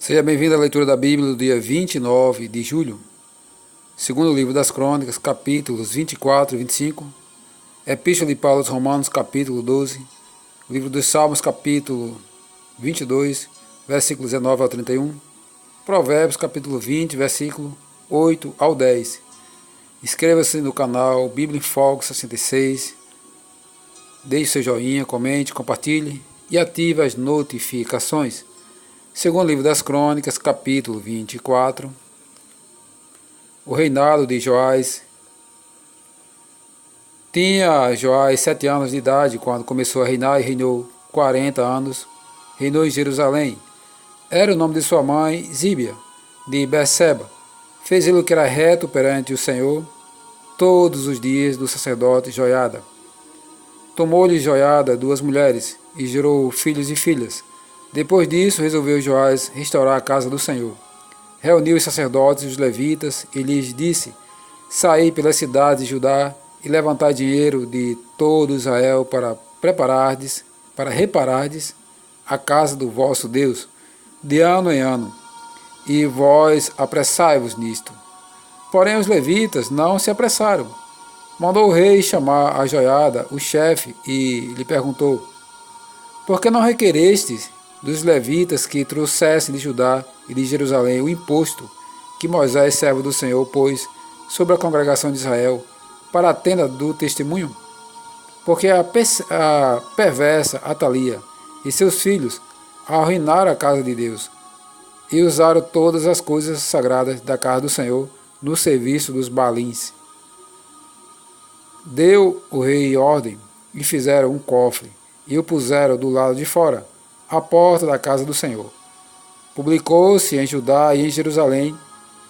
Seja bem-vindo à leitura da Bíblia do dia 29 de julho, segundo livro das Crônicas, capítulos 24 e 25, Epístola de Paulo aos Romanos, capítulo 12, livro dos Salmos, capítulo 22, versículos 19 ao 31, Provérbios, capítulo 20, versículo 8 ao 10. Inscreva-se no canal Bíblia em Foco 66, deixe seu joinha, comente, compartilhe e ative as notificações. Segundo livro das Crônicas, capítulo 24, o reinado de Joás. Tinha Joás 7 anos de idade quando começou a reinar e reinou 40 anos. Reinou em Jerusalém. Era o nome de sua mãe, Zíbia, de Berseba. Fez ele o que era reto perante o Senhor todos os dias do sacerdote Joiada. Tomou-lhe Joiada 2 mulheres e gerou filhos e filhas. Depois disso, resolveu Joás restaurar a casa do Senhor. Reuniu os sacerdotes e os levitas e lhes disse: Saí pelas cidades de Judá e levantai dinheiro de todo Israel para reparardes a casa do vosso Deus, de ano em ano, e vós apressai-vos nisto. Porém os levitas não se apressaram. Mandou o rei chamar a Joiada, o chefe, e lhe perguntou: Por que não requerestes dos levitas que trouxessem de Judá e de Jerusalém o imposto que Moisés, servo do Senhor, pôs sobre a congregação de Israel para a tenda do testemunho? Porque a perversa Atalia e seus filhos arruinaram a casa de Deus e usaram todas as coisas sagradas da casa do Senhor no serviço dos Baalins. Deu o rei ordem e fizeram um cofre e o puseram do lado de fora, à porta da casa do Senhor. Publicou-se em Judá e em Jerusalém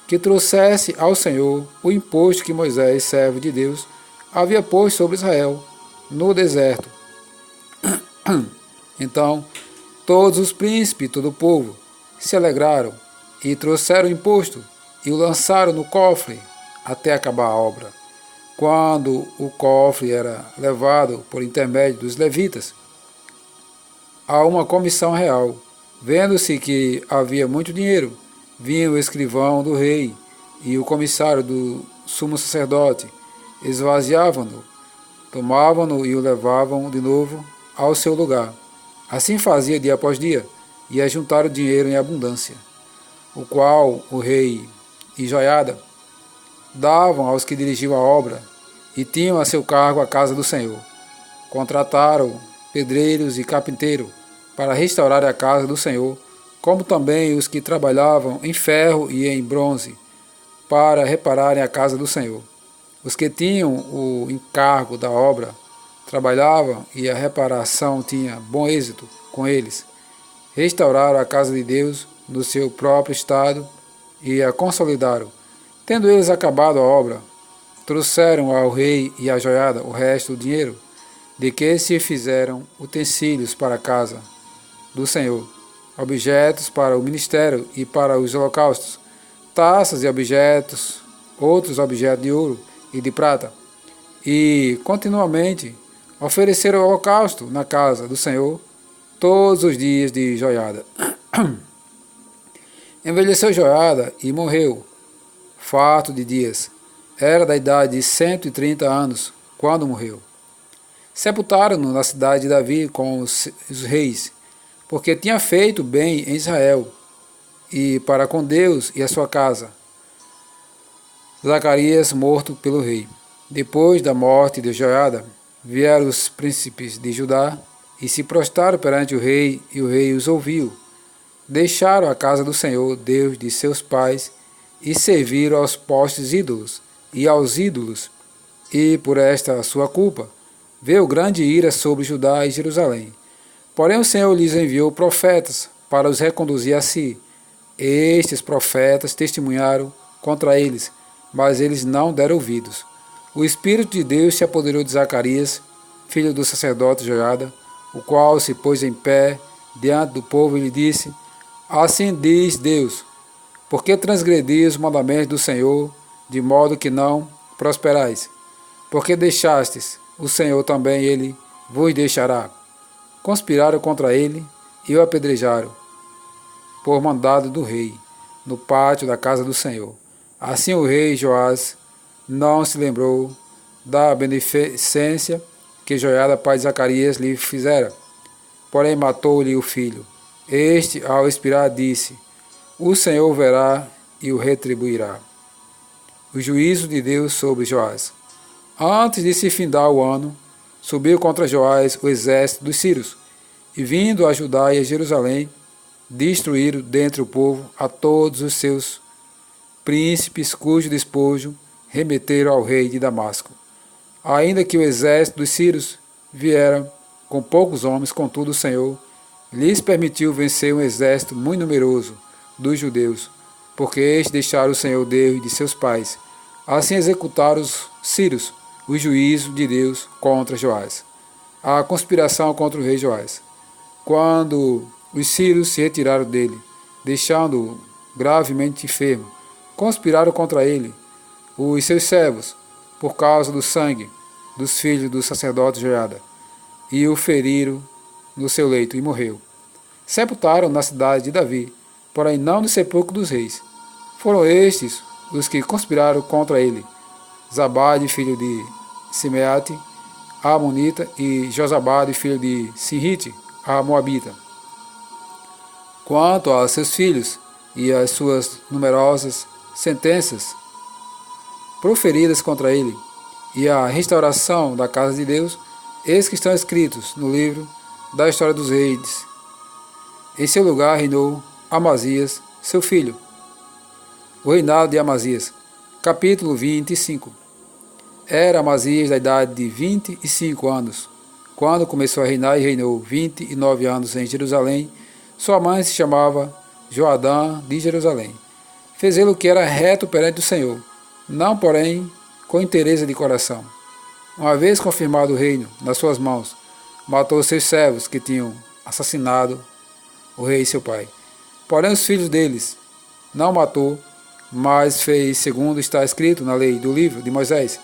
que trouxesse ao Senhor o imposto que Moisés, servo de Deus, havia posto sobre Israel no deserto. Então todos os príncipes e todo o povo se alegraram e trouxeram o imposto e o lançaram no cofre até acabar a obra. Quando o cofre era levado por intermédio dos levitas a uma comissão real, vendo-se que havia muito dinheiro, vinha o escrivão do rei e o comissário do sumo sacerdote, esvaziavam-no, tomavam-no e o levavam de novo ao seu lugar. Assim fazia dia após dia, e ajuntaram dinheiro em abundância, o qual o rei e Joiada davam aos que dirigiam a obra e tinham a seu cargo a casa do Senhor. Contrataram pedreiros e carpinteiros para restaurar a casa do Senhor, como também os que trabalhavam em ferro e em bronze para repararem a casa do Senhor. Os que tinham o encargo da obra trabalhavam e a reparação tinha bom êxito com eles. Restauraram a casa de Deus no seu próprio estado e a consolidaram. Tendo eles acabado a obra, trouxeram ao rei e à Joiada o resto do dinheiro, de que se fizeram utensílios para a casa do Senhor, objetos para o ministério e para os holocaustos, taças e objetos, outros objetos de ouro e de prata, e continuamente ofereceram holocausto na casa do Senhor todos os dias de Joiada. Envelheceu Joiada e morreu, farto de dias. Era da idade de 130 anos quando morreu. Sepultaram-no na cidade de Davi com os reis, porque tinha feito bem em Israel e para com Deus e a sua casa. Zacarias morto pelo rei. Depois da morte de Joiada, vieram os príncipes de Judá e se prostraram perante o rei, e o rei os ouviu. Deixaram a casa do Senhor, Deus de seus pais, e serviram aos postes ídolos e aos ídolos, e por esta sua culpa veio grande ira sobre Judá e Jerusalém. Porém o Senhor lhes enviou profetas para os reconduzir a si. Estes profetas testemunharam contra eles, mas eles não deram ouvidos. O Espírito de Deus se apoderou de Zacarias, filho do sacerdote Joiada, o qual se pôs em pé diante do povo e lhe disse: Assim diz Deus, por que transgredis os mandamentos do Senhor, de modo que não prosperais? Porque deixastes o Senhor também, ele vos deixará. Conspiraram contra ele e o apedrejaram. por mandado do rei, no pátio da casa do Senhor. Assim o rei Joás não se lembrou da beneficência que Joiada, pai de Zacarias, lhe fizera, porém matou-lhe o filho. Este, ao expirar, disse: o Senhor verá e o retribuirá. O juízo de Deus sobre Joás. Antes de se findar o ano, subiu contra Joás o exército dos sírios, e vindo a Judá e a Jerusalém, destruíram dentre o povo a todos os seus príncipes, cujo despojo remeteram ao rei de Damasco. Ainda que o exército dos sírios viera com poucos homens, contudo o Senhor lhes permitiu vencer um exército muito numeroso dos judeus, porque estes deixaram o Senhor Deus de seus pais. Assim executaram os sírios o juízo de Deus contra Joás. A conspiração contra o rei Joás. Quando os sírios se retiraram dele, deixando-o gravemente enfermo, conspiraram contra ele os seus servos, por causa do sangue dos filhos do sacerdote Joiada, e o feriram no seu leito, e morreu. Sepultaram na cidade de Davi, porém não no sepulcro dos reis. Foram estes os que conspiraram contra ele: Zabade, filho de Simeate, a Amonita, e Josabade, filho de Sinrite, a Moabita. Quanto a seus filhos e as suas numerosas sentenças proferidas contra ele, e a restauração da casa de Deus, eis que estão escritos no livro da história dos reis. Em seu lugar reinou Amazias, seu filho. O reinado de Amazias. Capítulo 25. Era Amazias da idade de 25 anos, quando começou a reinar, e reinou 29 anos em Jerusalém. Sua mãe se chamava Joadã de Jerusalém. Fez ele o que era reto perante o Senhor, não, porém, com interesse de coração. Uma vez confirmado o reino nas suas mãos, matou seus servos que tinham assassinado o rei seu pai. Porém, os filhos deles não matou, mas fez segundo está escrito na lei do livro de Moisés,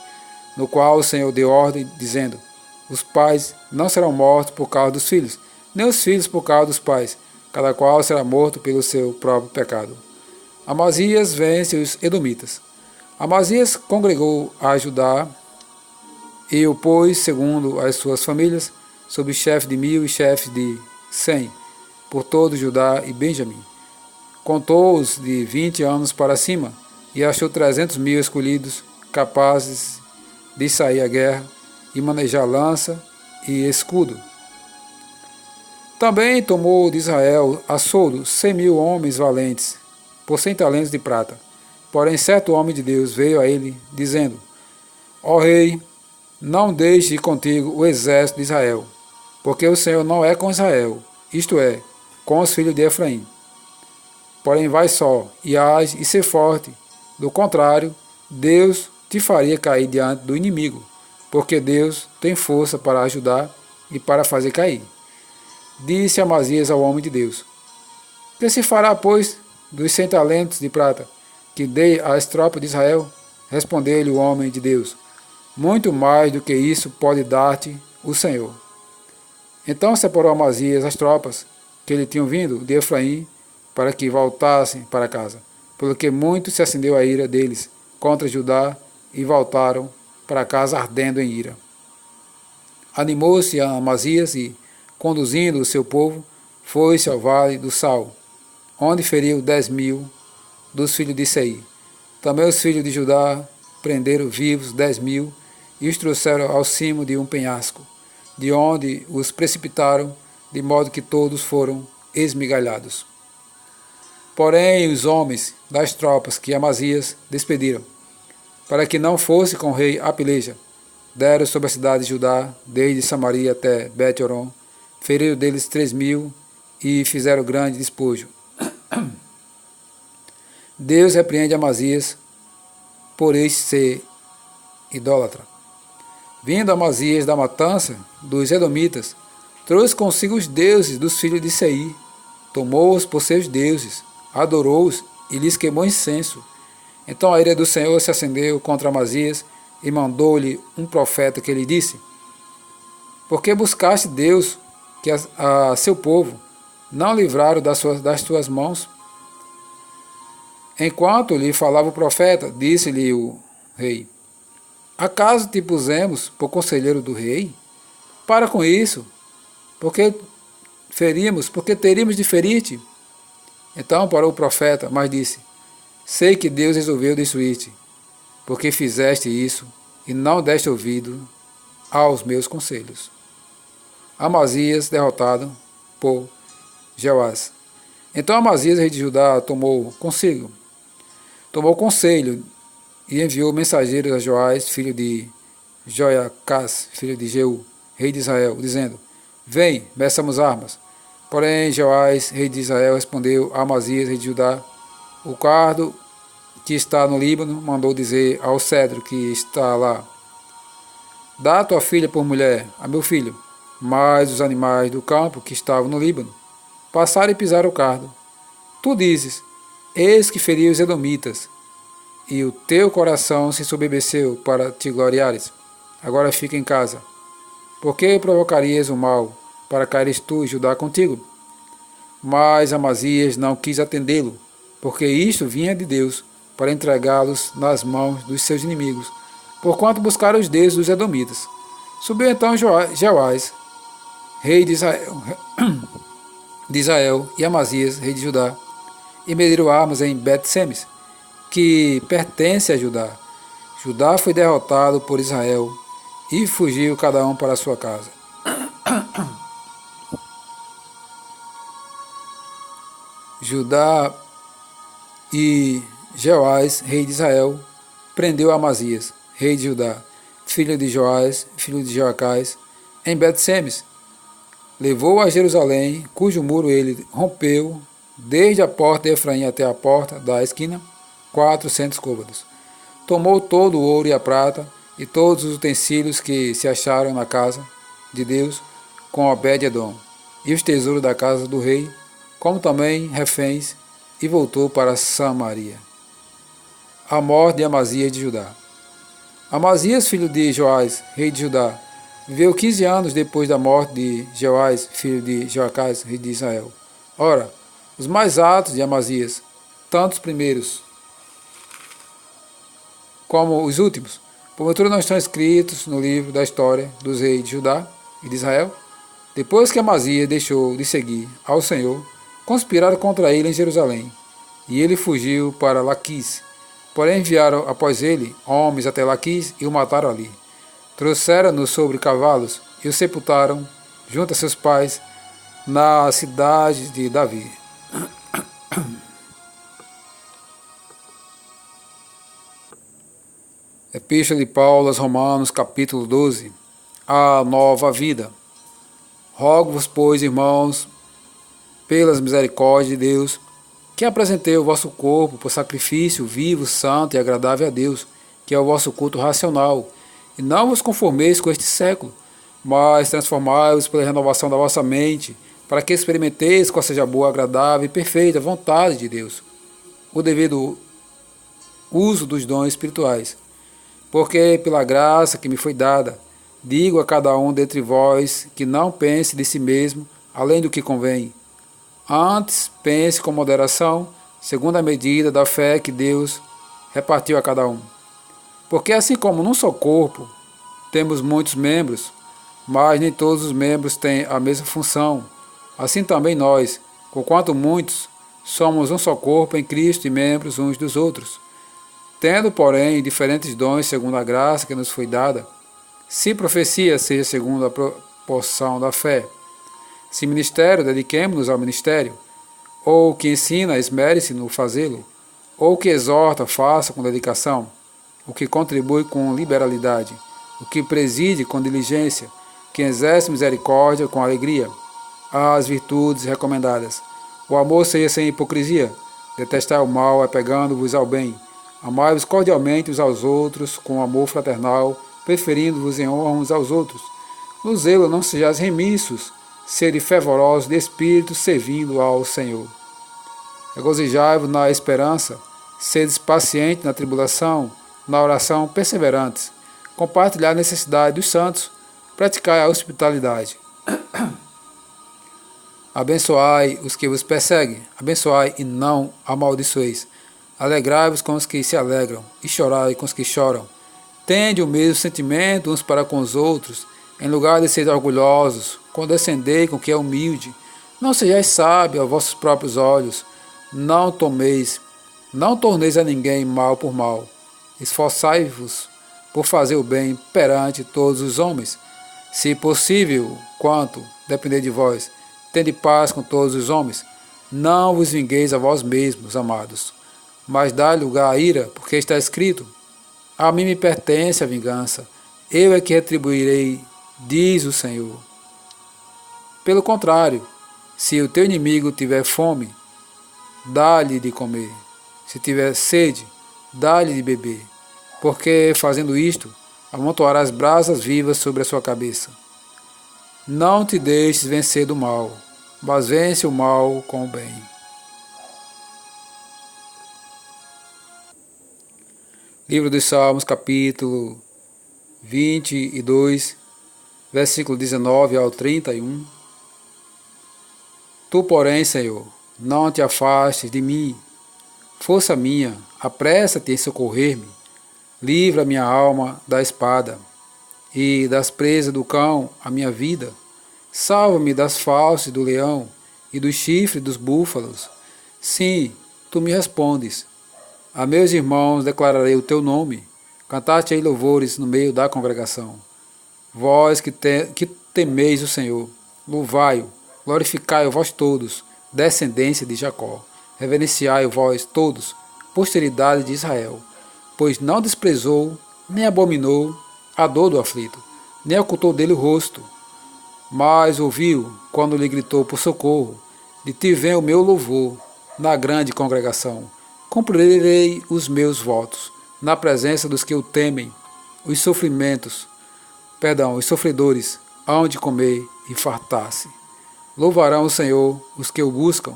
no qual o Senhor deu ordem, dizendo: os pais não serão mortos por causa dos filhos, nem os filhos por causa dos pais, cada qual será morto pelo seu próprio pecado. Amazias vence os edomitas. Amazias congregou a Judá e o pôs, segundo as suas famílias, sob chefe de 1000 e chefe de 100, por todo Judá e Benjamim. Contou-os de 20 anos para cima, e achou 300.000 escolhidos, capazes de sair à guerra e manejar lança e escudo. Também tomou de Israel a soldo 100.000 homens valentes, por 100 talentos de prata. Porém, certo homem de Deus veio a ele, dizendo: ó rei, não deixe ir contigo o exército de Israel, porque o Senhor não é com Israel, isto é, com os filhos de Efraim. Porém, vai só, e age e ser forte. Do contrário, Deus te faria cair diante do inimigo, porque Deus tem força para ajudar e para fazer cair. Disse Amazias ao homem de Deus: que se fará, pois, dos 100 talentos de prata que dei às tropas de Israel? Respondeu-lhe o homem de Deus: muito mais do que isso pode dar-te o Senhor. Então separou Amazias as tropas que lhe tinham vindo de Efraim, para que voltassem para casa, pelo que muito se acendeu a ira deles contra Judá, e voltaram para casa ardendo em ira. Animou-se a Amazias e, conduzindo o seu povo, foi-se ao vale do Sal, onde feriu 10.000 dos filhos de Seir. Também os filhos de Judá prenderam vivos 10.000 e os trouxeram ao cimo de um penhasco, de onde os precipitaram, de modo que todos foram esmigalhados. Porém, os homens das tropas que Amazias despediram, para que não fosse com o rei a peleja, deram sobre a cidade de Judá, desde Samaria até Bet-horon, feriram deles 3.000 e fizeram grande despojo. Deus repreende Amazias por este ser idólatra. Vindo Amazias da matança dos edomitas, trouxe consigo os deuses dos filhos de Seir, tomou-os por seus deuses, adorou-os e lhes queimou incenso. Então a ira do Senhor se acendeu contra Amazias e mandou-lhe um profeta que lhe disse: por que buscaste Deus que a seu povo não livraram das tuas mãos? Enquanto lhe falava o profeta, disse-lhe o rei: Acaso te pusemos por conselheiro do rei? Para com isso, porque teríamos de ferir-te. Então parou o profeta, mas disse: Sei que Deus resolveu destruir-te, porque fizeste isso e não deste ouvido aos meus conselhos. Amazias derrotado por Jeoás. Então Amazias, rei de Judá, tomou conselho e enviou mensageiros a Joás, filho de Joiacás, filho de Jeú, rei de Israel, dizendo: Vem, meçamos armas. Porém, Joás, rei de Israel, respondeu a Amazias, rei de Judá: O cardo que está no Líbano mandou dizer ao cedro que está lá: Dá tua filha por mulher a meu filho. Mas os animais do campo que estavam no Líbano passaram e pisaram o cardo. Tu dizes: Eis que feri os edomitas, e o teu coração se soberbeceu para te gloriares. Agora fica em casa. Por que provocarias o mal, para caíres tu e Judá contigo? Mas Amazias não quis atendê-lo, porque isto vinha de Deus, para entregá-los nas mãos dos seus inimigos, porquanto buscaram os deuses dos edomitas. Subiu então Jeoás, rei de Israel, e Amazias, rei de Judá, e mediram armas em Bet-Semes, que pertence a Judá. Judá foi derrotado por Israel, e fugiu cada um para a sua casa. Judá e Jeoás, rei de Israel, prendeu Amazias, rei de Judá, filho de Joás, filho de Joacás, em Bet-Semes. Levou-o a Jerusalém, cujo muro ele rompeu, desde a porta de Efraim até a porta da esquina, 400 côvados. Tomou todo o ouro e a prata, e todos os utensílios que se acharam na casa de Deus, com Obed-edom, e os tesouros da casa do rei, como também reféns, e voltou para Samaria. A morte de Amazias de Judá. Amazias, filho de Joás, rei de Judá, viveu 15 anos depois da morte de Joás, filho de Joacás, rei de Israel. Ora, os mais altos de Amazias, tanto os primeiros como os últimos, porventura não estão escritos no livro da história dos reis de Judá e de Israel? Depois que Amazias deixou de seguir ao Senhor, conspiraram contra ele em Jerusalém, e ele fugiu para Laquis. Porém enviaram após ele homens até Laquis e o mataram ali. Trouxeram-no sobre cavalos e o sepultaram junto a seus pais na cidade de Davi. Epístola de Paulo aos Romanos, capítulo 12. A nova vida. Rogo-vos, pois, irmãos, pelas misericórdias de Deus, que apresentei o vosso corpo por sacrifício vivo, santo e agradável a Deus, que é o vosso culto racional, e não vos conformeis com este século, mas transformai-vos pela renovação da vossa mente, para que experimenteis qual seja a boa, agradável e perfeita vontade de Deus, o devido uso dos dons espirituais. Porque pela graça que me foi dada, digo a cada um dentre vós que não pense de si mesmo além do que convém. Antes, pense com moderação, segundo a medida da fé que Deus repartiu a cada um. Porque assim como num só corpo temos muitos membros, mas nem todos os membros têm a mesma função, assim também nós, conquanto muitos, somos um só corpo em Cristo e membros uns dos outros. Tendo, porém, diferentes dons segundo a graça que nos foi dada, se profecia seja segundo a proporção da fé, se ministério, dediquemo-nos ao ministério, ou que ensina, esmere-se no fazê-lo, ou que exorta, faça com dedicação, o que contribui com liberalidade, o que preside com diligência, que exerce misericórdia com alegria, as virtudes recomendadas. O amor seja sem hipocrisia, detestai o mal, apegando-vos ao bem, amai-vos cordialmente uns aos outros, com amor fraternal, preferindo-vos em honra uns aos outros. No zelo não sejais remissos, sede fervorosos de espírito, servindo ao Senhor. Regozijai-vos na esperança, sedes pacientes na tribulação, na oração perseverantes, compartilhar a necessidade dos santos, praticai a hospitalidade. Abençoai os que vos perseguem, abençoai e não amaldiçoeis. Alegrai-vos com os que se alegram, e chorai com os que choram. Tende o mesmo sentimento uns para com os outros, em lugar de ser orgulhosos, condescendei com o que é humilde. Não sejais sábios aos vossos próprios olhos, não torneis a ninguém mal por mal. Esforçai-vos por fazer o bem perante todos os homens. Se possível, quanto depender de vós, tende paz com todos os homens. Não vos vingueis a vós mesmos, amados, mas dai lugar à ira, porque está escrito: a mim me pertence a vingança, eu é que retribuirei, diz o Senhor. Pelo contrário, se o teu inimigo tiver fome, dá-lhe de comer. Se tiver sede, dá-lhe de beber, porque fazendo isto, amontoarás brasas vivas sobre a sua cabeça. Não te deixes vencer do mal, mas vence o mal com o bem. Livro dos Salmos, capítulo 22, versículo 19 ao 31. Tu, porém, Senhor, não te afastes de mim. Força minha, apressa-te em socorrer-me. Livra minha alma da espada e das presas do cão a minha vida. Salva-me das fauces do leão e dos chifres dos búfalos. Sim, tu me respondes. A meus irmãos declararei o teu nome. Cantai-te louvores no meio da congregação. Vós que temeis o Senhor, louvai-o, glorificai-o vós todos, descendência de Jacó. Reverenciai-o vós todos, posteridade de Israel, pois não desprezou, nem abominou a dor do aflito, nem ocultou dele o rosto, mas ouviu quando lhe gritou por socorro. De ti vem o meu louvor na grande congregação. Cumprirei os meus votos na presença dos que o temem. Os sofredores hão de comer e fartar-se. Louvarão o Senhor os que o buscam.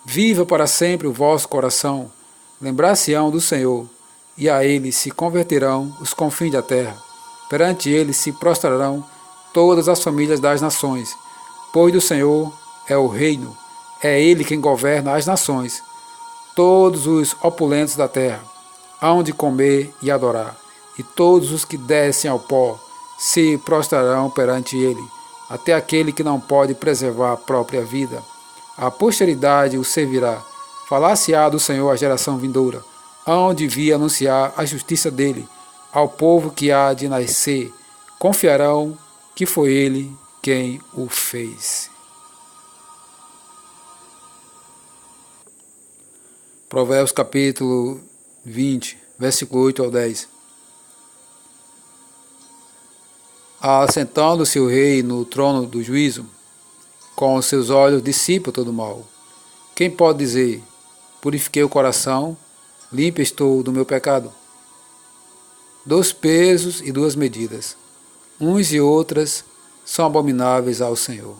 Viva para sempre o vosso coração. Lembrar-se-ão do Senhor, e a ele se converterão os confins da terra. Perante ele se prostrarão todas as famílias das nações, pois do Senhor é o reino, é ele quem governa as nações. Todos os opulentos da terra hão de comer e adorar, e todos os que descem ao pó se prostrarão perante ele, até aquele que não pode preservar a própria vida. A posteridade o servirá. Falar-se-á do Senhor à geração vindoura, onde devia anunciar a justiça dele ao povo que há de nascer. Confiarão que foi ele quem o fez. Provérbios capítulo 20, versículo 8 ao 10. Assentando-se o rei no trono do juízo, com os seus olhos dissipa todo o mal. Quem pode dizer: purifiquei o coração, limpo estou do meu pecado? 2 pesos e 2 medidas, uns e outras, são abomináveis ao Senhor.